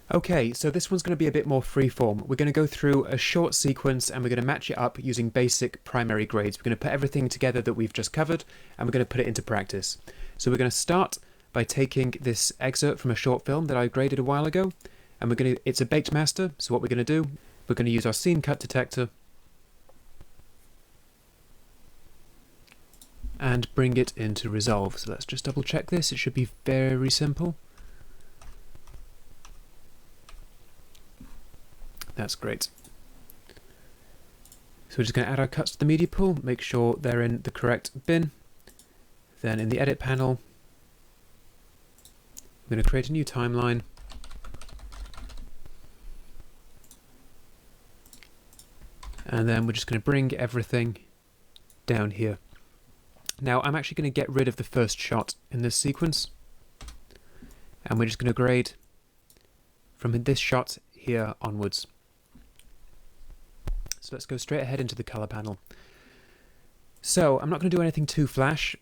Okay, so this one's going to be a bit more freeform. We're going to go through a short sequence and we're going to match it up using basic primary grades. We're going to put everything together that we've just covered and we're going to put it into practice. So we're going to start by taking this excerpt from a short film that I graded a while ago, and it's a baked master. So what we're going to do, we're going to use our scene cut detector and bring it into Resolve. So let's just double check this. It should be very simple. That's great. So we're just going to add our cuts to the media pool, make sure they're in the correct bin. Then in the edit panel, I'm going to create a new timeline. And then we're just going to bring everything down here. Now I'm actually going to get rid of the first shot in this sequence. And we're just going to grade from this shot here onwards. So let's go straight ahead into the color panel. So I'm not going to do anything too flash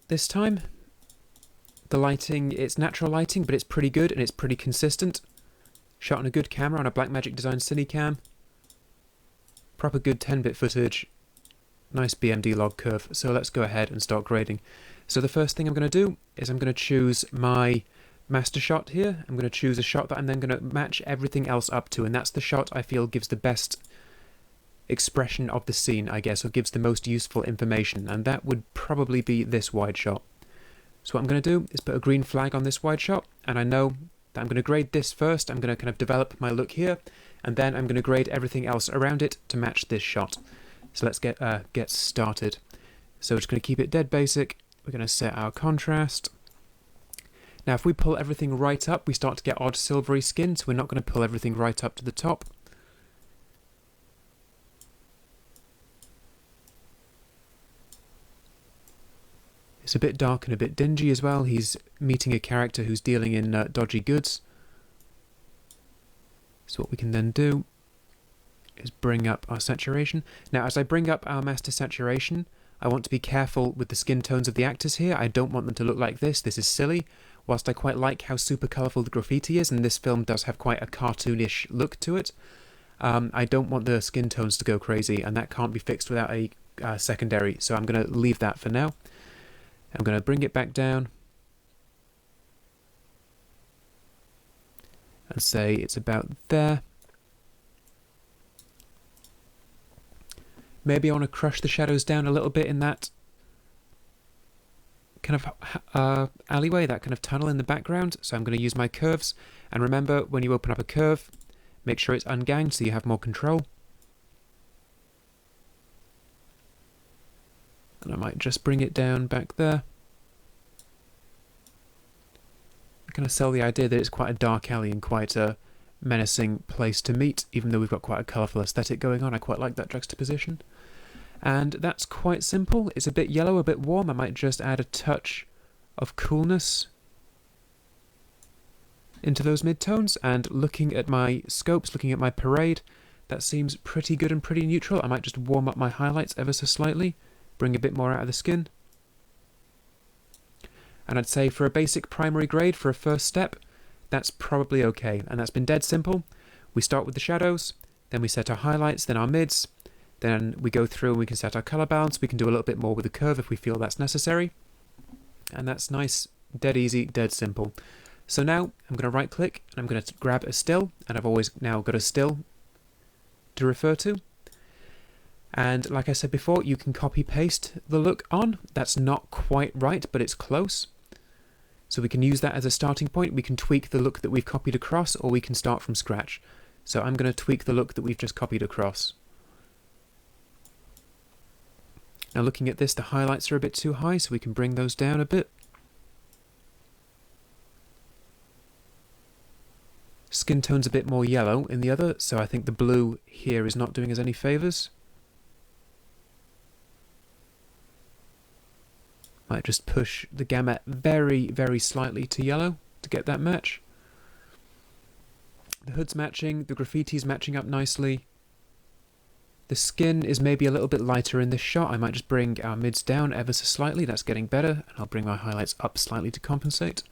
this time. The lighting, it's natural lighting, but it's pretty good and it's pretty consistent. Shot on a good camera on a Blackmagic Design Cinecam. Proper good 10-bit footage. Nice BMD log curve. So let's go ahead and start grading. So the first thing I'm going to do is I'm going to choose my master shot here. I'm going to choose a shot that I'm then going to match everything else up to, and that's the shot I feel gives the best expression of the scene, I guess, or gives the most useful information, and that would probably be this wide shot. So what I'm going to do is put a green flag on this wide shot, and I know that I'm going to grade this first. I'm going to kind of develop my look here, and then I'm going to grade everything else around it to match this shot. So let's get started. So we're just going to keep it dead basic. We're going to set our contrast. Now if we pull everything right up, we start to get odd silvery skin, so we're not going to pull everything right up to the top. It's a bit dark and a bit dingy as well. He's meeting a character who's dealing in dodgy goods. So what we can then do is bring up our saturation. Now as I bring up our master saturation, I want to be careful with the skin tones of the actors here. I don't want them to look like this. This is silly. Whilst I quite like how super colourful the graffiti is, and this film does have quite a cartoonish look to it, I don't want the skin tones to go crazy, and that can't be fixed without a secondary. So I'm going to leave that for now. I'm going to bring it back down and say it's about there. Maybe I want to crush the shadows down a little bit in that kind of alleyway, that kind of tunnel in the background. So I'm going to use my curves, and remember, when you open up a curve, make sure it's unganged so you have more control. And I might just bring it down back there. I'm going to sell the idea that it's quite a dark alley and quite a menacing place to meet, even though we've got quite a colourful aesthetic going on. I quite like that juxtaposition. And that's quite simple. It's a bit yellow, a bit warm. I might just add a touch of coolness into those midtones. And looking at my scopes, looking at my parade, that seems pretty good and pretty neutral. I might just warm up my highlights ever so slightly, bring a bit more out of the skin. And I'd say for a basic primary grade, for a first step, that's probably okay. And that's been dead simple. We start with the shadows, then we set our highlights, then our mids, then we go through and we can set our color balance. We can do a little bit more with the curve if we feel that's necessary. And that's nice, dead easy, dead simple. So now I'm going to right click and I'm going to grab a still, and I've always now got a still to refer to. And like I said before, you can copy paste the look on. That's not quite right, but it's close. So we can use that as a starting point. We can tweak the look that we've copied across, or we can start from scratch. So I'm going to tweak the look that we've just copied across. Now looking at this, the highlights are a bit too high, so we can bring those down a bit. Skin tone's a bit more yellow in the other, so I think the blue here is not doing us any favours. Might just push the gamma very, very slightly to yellow to get that match. The hood's matching, the graffiti's matching up nicely. The skin is maybe a little bit lighter in this shot. I might just bring our mids down ever so slightly. That's getting better. And I'll bring my highlights up slightly to compensate.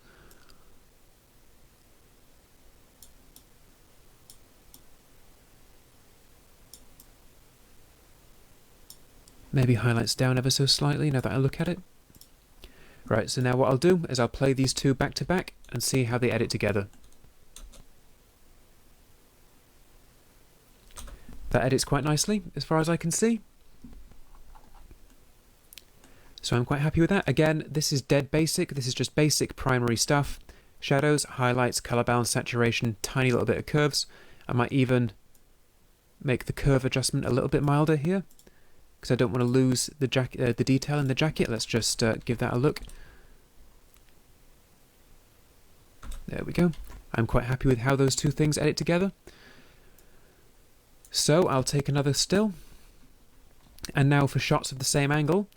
Maybe highlights down ever so slightly now that I look at it. Right, so now what I'll do is I'll play these two back to back and see how they edit together. That edits quite nicely as far as I can see. So I'm quite happy with that. Again, this is dead basic. This is just basic primary stuff. Shadows, highlights, color balance, saturation, tiny little bit of curves. I might even make the curve adjustment a little bit milder here because I don't want to lose the detail in the jacket. Let's just give that a look. There we go. I'm quite happy with how those two things edit together. So I'll take another still. And now for shots of the same angle,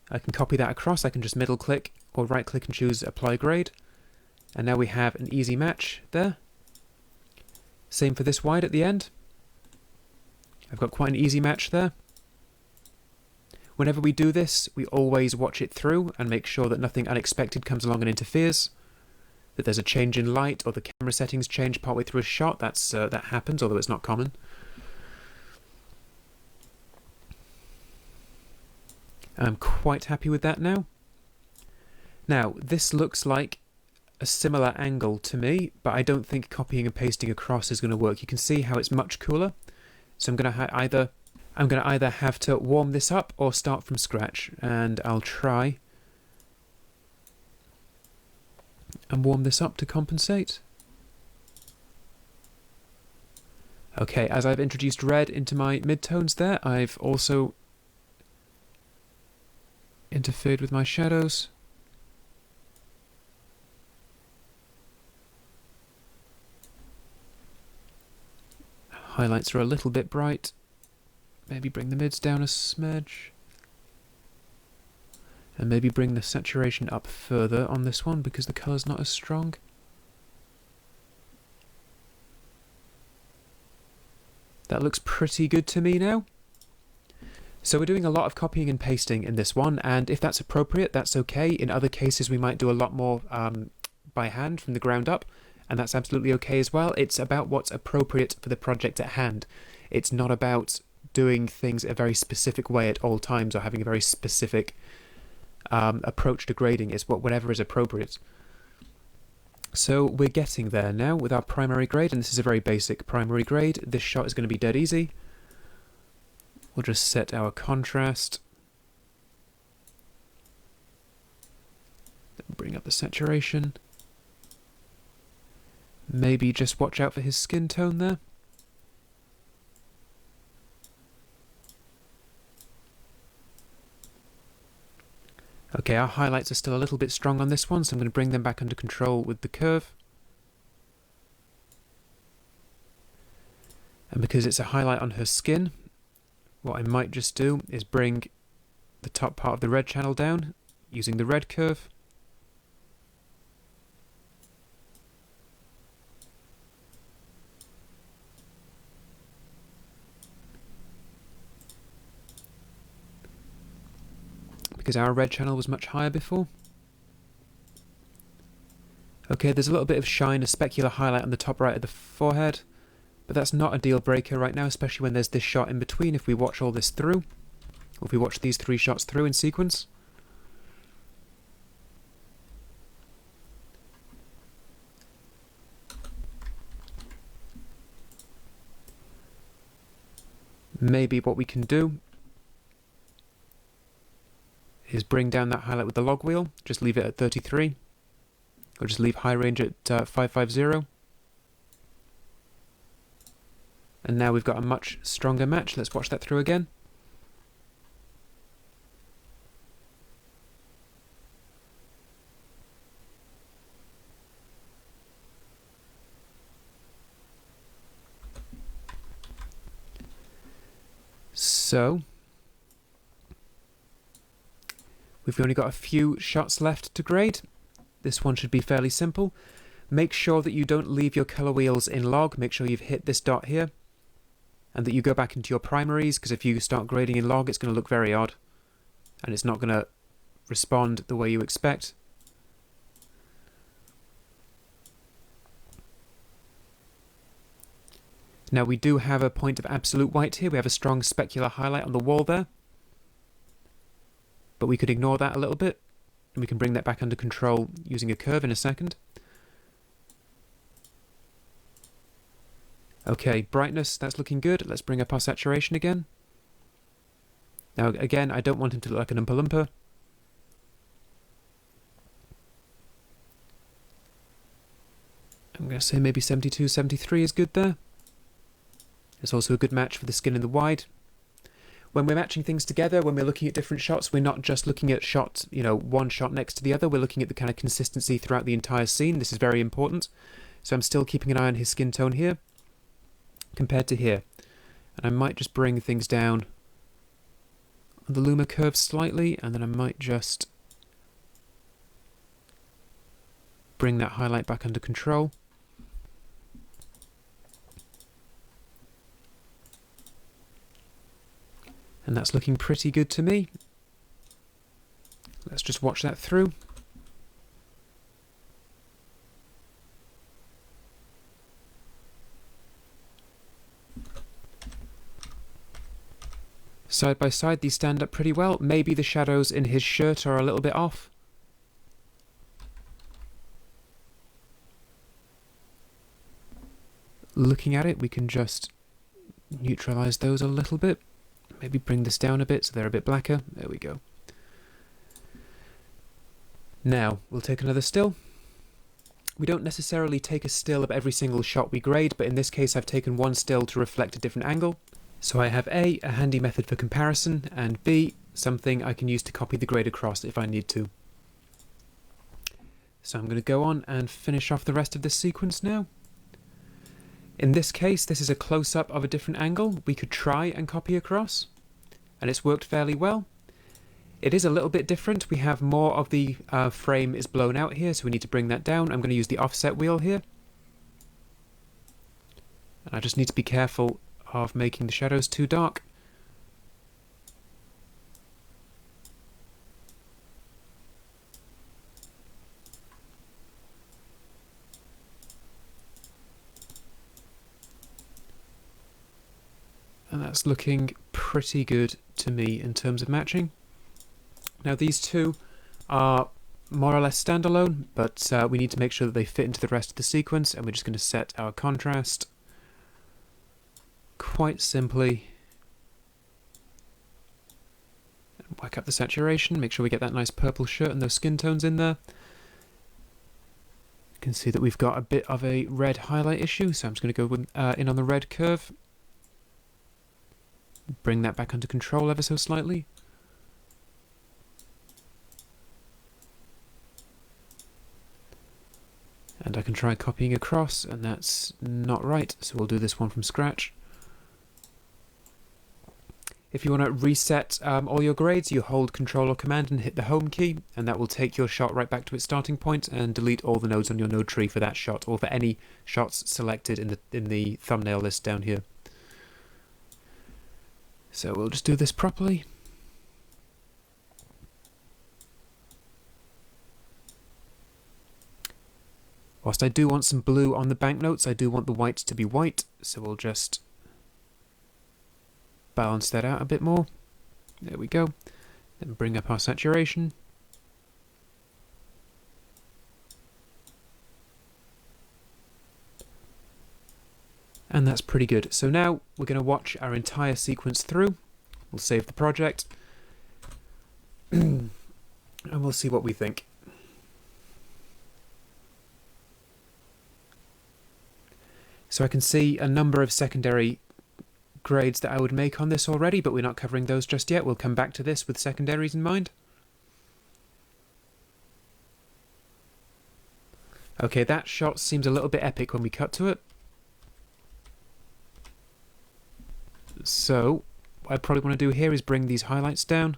I can copy that across. I can just middle click or right click and choose apply grade. And now we have an easy match there. Same for this wide at the end. I've got quite an easy match there. Whenever we do this, we always watch it through and make sure that nothing unexpected comes along and interferes. That there's a change in light or the camera settings change partway through a shot. That happens, although it's not common. I'm quite happy with that now. Now, this looks like a similar angle to me, but I don't think copying and pasting across is going to work. You can see how it's much cooler. So I'm going to either have to warm this up or start from scratch, and I'll try and warm this up to compensate. Okay, as I've introduced red into my midtones there, I've also interfered with my shadows. Highlights are a little bit bright. Maybe bring the mids down a smidge. And maybe bring the saturation up further on this one because the colour's not as strong. That looks pretty good to me now. So we're doing a lot of copying and pasting in this one, and if that's appropriate, that's okay. In other cases, we might do a lot more by hand from the ground up, and that's absolutely okay as well. It's about what's appropriate for the project at hand. It's not about doing things a very specific way at all times or having a very specific approach to grading. It's whatever is appropriate. So we're getting there now with our primary grade, and this is a very basic primary grade. This shot is going to be dead easy. We'll just set our contrast. Bring up the saturation. Maybe just watch out for his skin tone there. Okay, our highlights are still a little bit strong on this one, so I'm going to bring them back under control with the curve. And because it's a highlight on her skin, what I might just do is bring the top part of the red channel down using the red curve. Because our red channel was much higher before. Okay, there's a little bit of shine, a specular highlight on the top right of the forehead, but that's not a deal breaker right now, especially when there's this shot in between. If we watch all this through, or if we watch these three shots through in sequence, maybe what we can do is bring down that highlight with the log wheel, just leave it at 33, or just leave high range at 550. And now we've got a much stronger match. Let's watch that through again. So we've only got a few shots left to grade. This one should be fairly simple. Make sure that you don't leave your color wheels in log. Make sure you've hit this dot here and that you go back into your primaries, because if you start grading in log, it's going to look very odd and it's not going to respond the way you expect. Now we do have a point of absolute white here. We have a strong specular highlight on the wall there. but we could ignore that a little bit, and we can bring that back under control using a curve in a second. Okay, brightness, that's looking good. Let's bring up our saturation again. Now, again, I don't want him to look like an Oompa Loompa. I'm going to say maybe 72, 73 is good there. It's also a good match for the skin in the wide. When we're matching things together, when we're looking at different shots, we're not just looking at shots, one shot next to the other. We're looking at the kind of consistency throughout the entire scene. This is very important. So I'm still keeping an eye on his skin tone here compared to here. And I might just bring things down on the Luma curve slightly, and then I might just bring that highlight back under control. And that's looking pretty good to me. Let's just watch that through. Side by side, these stand up pretty well. Maybe the shadows in his shirt are a little bit off. Looking at it, we can just neutralize those a little bit. Maybe bring this down a bit so they're a bit blacker. There we go. Now, we'll take another still. We don't necessarily take a still of every single shot we grade, but in this case I've taken one still to reflect a different angle. So I have A, a handy method for comparison, and B, something I can use to copy the grade across if I need to. So I'm going to go on and finish off the rest of this sequence now. In this case, this is a close-up of a different angle we could try and copy across, and it's worked fairly well. It is a little bit different. We have more of the frame is blown out here, so we need to bring that down. I'm going to use the offset wheel here. And I just need to be careful of making the shadows too dark. And that's looking pretty good to me in terms of matching. Now these two are more or less standalone, but we need to make sure that they fit into the rest of the sequence, and we're just going to set our contrast quite simply. And whack up the saturation, make sure we get that nice purple shirt and those skin tones in there. You can see that we've got a bit of a red highlight issue, so I'm just going to go with, in on the red curve. Bring that back under control ever so slightly. And I can try copying across, and that's not right, so we'll do this one from scratch. If you want to reset all your grades, you hold Control or Command and hit the Home key, and that will take your shot right back to its starting point and delete all the nodes on your node tree for that shot, or for any shots selected in the thumbnail list down here. So we'll just do this properly. Whilst I do want some blue on the banknotes, I do want the whites to be white, so we'll just balance that out a bit more. There we go. Then bring up our saturation. And that's pretty good. So now we're going to watch our entire sequence through. We'll save the project. And we'll see what we think. So I can see a number of secondary grades that I would make on this already, but we're not covering those just yet. We'll come back to this with secondaries in mind. Okay, that shot seems a little bit epic when we cut to it. So what I probably want to do here is bring these highlights down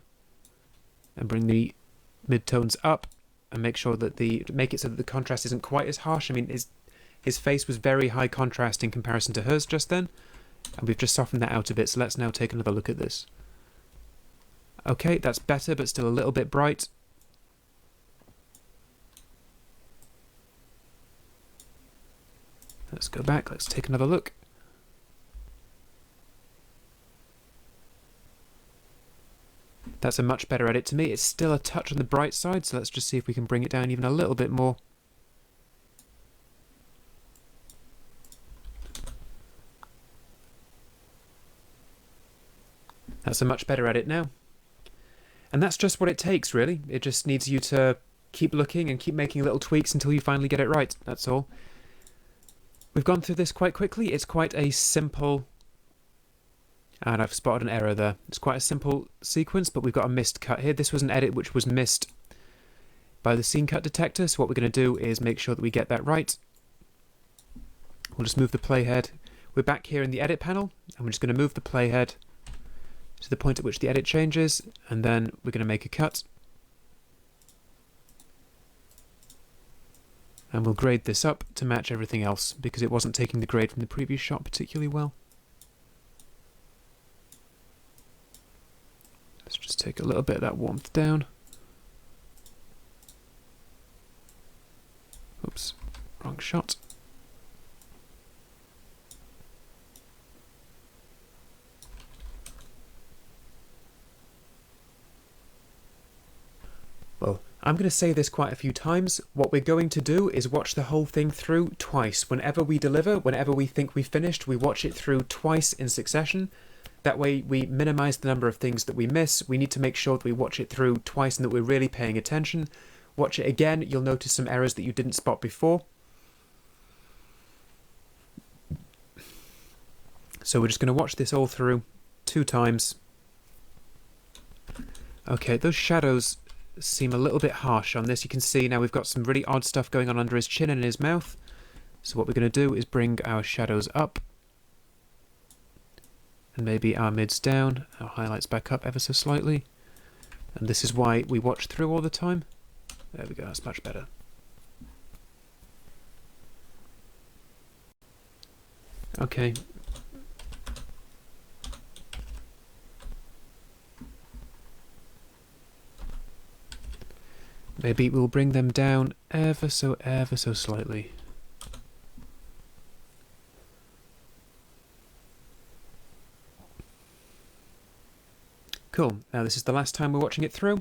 and bring the midtones up and make sure that make it so that the contrast isn't quite as harsh. I mean, his face was very high contrast in comparison to hers just then, and we've just softened that out a bit, so let's now take another look at this. Okay, that's better, but still a little bit bright. Let's go back, let's take another look. That's a much better edit to me. It's still a touch on the bright side, so let's just see if we can bring it down even a little bit more. That's a much better edit now. And that's just what it takes, really. It just needs you to keep looking and keep making little tweaks until you finally get it right. That's all. We've gone through this quite quickly. It's quite a simple... And I've spotted an error there. It's quite a simple sequence, but we've got a missed cut here. This was an edit which was missed by the scene cut detector, so what we're going to do is make sure that we get that right. We'll just move the playhead. We're back here in the edit panel, and we're just going to move the playhead to the point at which the edit changes, and then we're going to make a cut. And we'll grade this up to match everything else, because it wasn't taking the grade from the previous shot particularly well. Let's just take a little bit of that warmth down. Oops, wrong shot. Well, I'm going to say this quite a few times. What we're going to do is watch the whole thing through twice. Whenever we deliver, whenever we think we've finished, we watch it through twice in succession. That way we minimize the number of things that we miss. We need to make sure that we watch it through twice and that we're really paying attention. Watch it again, you'll notice some errors that you didn't spot before. So we're just going to watch this all through 2 times. Okay, those shadows seem a little bit harsh on this. You can see now we've got some really odd stuff going on under his chin and his mouth. So what we're going to do is bring our shadows up. And maybe our mids down, our highlights back up ever so slightly. And this is why we watch through all the time. There we go, that's much better. Okay. Maybe we'll bring them down ever so slightly. Cool, now this is the last time we're watching it through.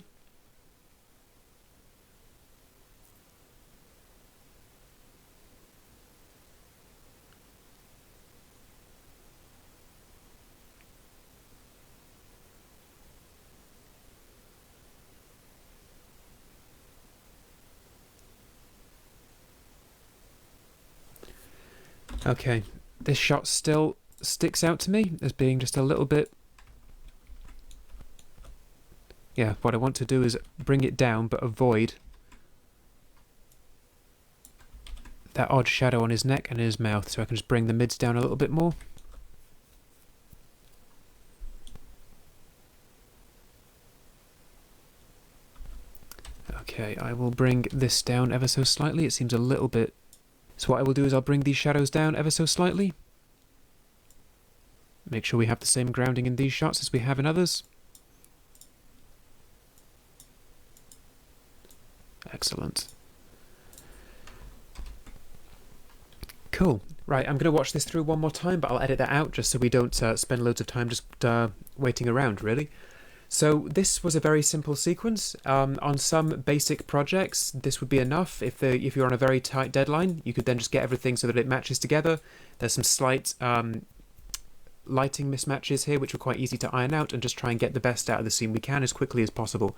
Okay, this shot still sticks out to me as being just a little bit... Yeah, what I want to do is bring it down, but avoid that odd shadow on his neck and his mouth, so I can just bring the mids down a little bit more. Okay, I will bring this down ever so slightly. It seems a little bit... So what I will do is I'll bring these shadows down ever so slightly. Make sure we have the same grounding in these shots as we have in others. Excellent. Cool. Right, I'm going to watch this through one more time, but I'll edit that out just so we don't spend loads of time just waiting around, really. So this was a very simple sequence. On some basic projects, this would be enough. If you're on a very tight deadline, you could then just get everything so that it matches together. There's some slight lighting mismatches here, which are quite easy to iron out, and just try and get the best out of the scene we can as quickly as possible.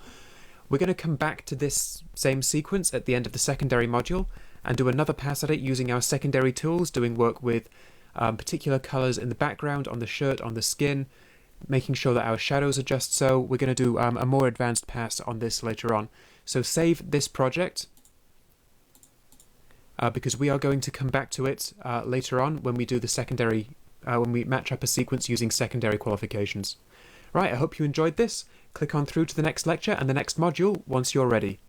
We're going to come back to this same sequence at the end of the secondary module and do another pass at it using our secondary tools, doing work with particular colours in the background, on the shirt, on the skin, making sure that our shadows are just so. We're going to do a more advanced pass on this later on. So save this project because we are going to come back to it later on when we do the secondary, when we match up a sequence using secondary qualifications. Right, I hope you enjoyed this. Click on through to the next lecture and the next module once you're ready.